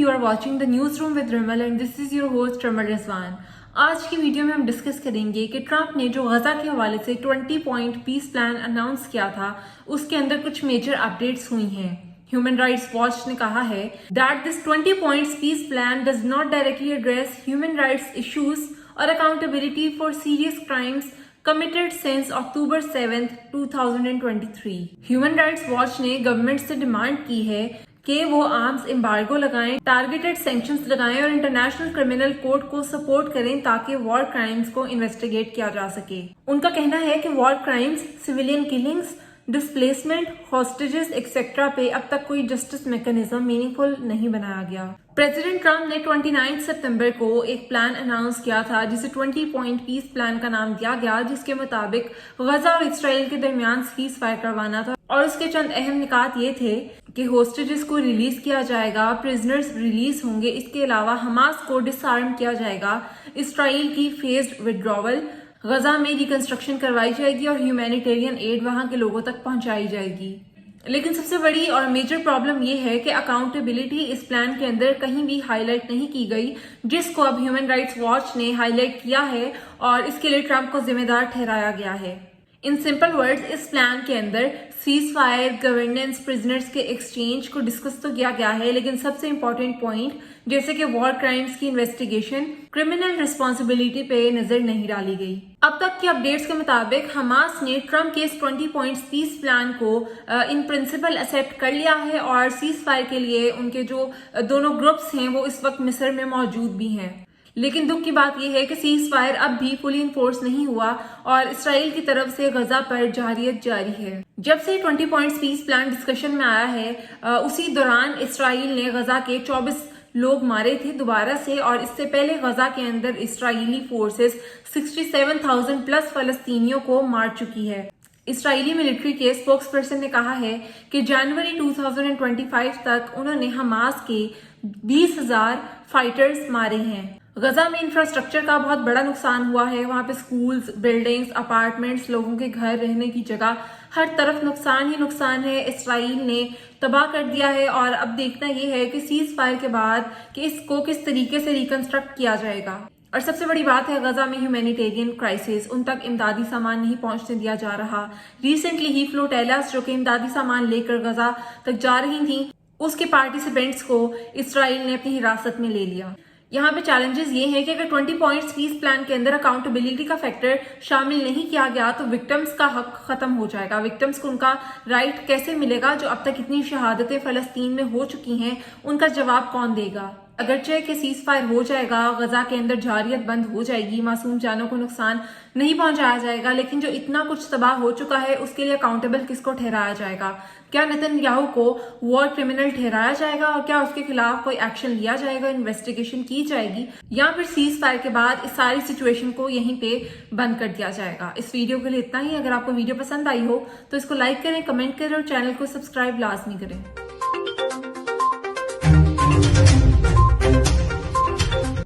you are watching the newsroom with Ramal and this is your host Ramal Rizwan. आज की video में हम discuss करेंगे कि ट्रंप ने जो गजा के हवाले से 20 पॉइंट पीस प्लान अनाउंस किया था उसके अंदर कुछ मेजर अपडेट्स हुई हैं। ह्यूमन राइट्स वॉच ने कहा है that this 20 points peace plan does not directly address human rights issues or accountability for serious crimes committed since October 7th, 2023. Human rights watch ने गवर्नमेंट से डिमांड की है कि वो आर्म्स एम्बार्गो लगाएं, टारगेटेड सैंक्शंस लगाएं और इंटरनेशनल क्रिमिनल कोर्ट को सपोर्ट करें ताकि वॉर क्राइम्स को इन्वेस्टिगेट किया जा सके। उनका कहना है कि war crimes, civilian killings, displacement, hostages etcetera पे अब तक कोई जस्टिस मैकेनिज्म मीनिंगफुल नहीं बनाया गया। प्रेसिडेंट ट्रंप ने 29 सितंबर को एक प्लान अनाउंस किया था जिसे 20 पॉइंट पीस प्लान का नाम दिया गया, जिसके मुताबिक गजा और इसराइल के दरमियान सीज फायर करवाना था और उसके चंद अहम निकात ये थे कि होस्टेजेस को रिलीज किया जाएगा, प्रिजनर्स रिलीज होंगे, इसके अलावा हमास को डिसआर्म किया जाएगा, इसराइल की फेज्ड विड्रॉवल, गजा में रिकंस्ट्रक्शन करवाई जाएगी और ह्यूमैनिटेरियन एड वहां के लोगों तक पहुंचाई जाएगी। लेकिन सबसे बड़ी और मेजर प्रॉब्लम ये है कि अकाउंटेबिलिटी इस प्लान के अंदर कहीं भी हाईलाइट नहीं की गई, जिसको अब ह्यूमन राइट्स वॉच ने हाईलाइट किया है और इसके लिए ट्रंप को जिम्मेदार ठहराया गया है। इन सिंपल वर्ड्स, इस प्लान के अंदर सीज फायर, गवर्नेंस, प्रिजनर्स के एक्सचेंज को डिस्कस तो किया गया है, लेकिन सबसे इंपॉर्टेंट पॉइंट जैसे कि वॉर क्राइम्स की इन्वेस्टिगेशन, क्रिमिनल रिस्पॉन्सिबिलिटी पे नजर नहीं डाली गई। अब तक के अपडेट्स के मुताबिक हमास ने ट्रंप के इस 20 पॉइंट्स पीस प्लान को इन प्रिंसिपल एक्सेप्ट कर लिया है और सीज फायर के लिए उनके जो दोनों ग्रुप्स हैं वो इस वक्त मिस्र में मौजूद भी हैं। लेकिन दुख की बात यह है कि सीज फायर अब भी फुली इन्फोर्स नहीं हुआ और इसराइल की तरफ से गजा पर जारियत जारी है। जब से 20 पॉइंट्स पीस प्लान डिस्कशन में आया है उसी दौरान इसराइल ने गजा के 24 लोग मारे थे दोबारा से, और इससे पहले गजा के अंदर इसराइली फोर्सेस 67,000 प्लस फलस्तीनियों को मार चुकी है। इसराइली मिलिट्री के स्पोक्स पर्सन ने कहा है कि जनवरी 2025 तक उन्होंने हमास के 20,000 फाइटर्स मारे हैं। गजा में इंफ्रास्ट्रक्चर का बहुत बड़ा नुकसान हुआ है, वहां पे स्कूल्स, बिल्डिंग्स, अपार्टमेंट्स, लोगों के घर, रहने की जगह, हर तरफ नुकसान ही नुकसान है। इसराइल ने तबाह कर दिया है और अब देखना यह है कि सीज फायर के बाद कि इसको किस तरीके से रिकंस्ट्रक्ट किया जाएगा। और सबसे बड़ी बात है गजा में ह्यूमैनिटेरियन क्राइसिस, उन तक इमदादी सामान नहीं पहुंचने दिया जा रहा। रिसेंटली ही फ्लोटेलास जो कि इमदादी सामान लेकर गजा तक जा रही थी, उसके पार्टिसिपेंट्स को इसराइल ने अपनी हिरासत में ले लिया। यहाँ पे चैलेंजेस ये हैं कि अगर 20 पॉइंट्स पीस प्लान के अंदर अकाउंटेबिलिटी का फैक्टर शामिल नहीं किया गया तो विक्टिम्स का हक खत्म हो जाएगा। विक्टिम्स को उनका राइट कैसे मिलेगा? जो अब तक इतनी शहादतें फलस्तीन में हो चुकी हैं, उनका जवाब कौन देगा? अगरचे कि सीज फायर हो जाएगा, गजा के अंदर जारियत बंद हो जाएगी, मासूम जानों को नुकसान नहीं पहुंचाया जाएगा, लेकिन जो इतना कुछ तबाह हो चुका है उसके लिए अकाउंटेबल किसको ठहराया जाएगा? क्या नेतन्याहू को वॉर क्रिमिनल ठहराया जाएगा और क्या उसके खिलाफ कोई एक्शन लिया जाएगा, इन्वेस्टिगेशन की जाएगी, या फिर सीज फायर के बाद इस सारी सिचुएशन को यहीं पे बंद कर दिया जाएगा? इस वीडियो के लिए इतना ही। अगर आपको वीडियो पसंद आई हो तो इसको लाइक करें, कमेंट करें और चैनल को सब्सक्राइब लाजमी करें।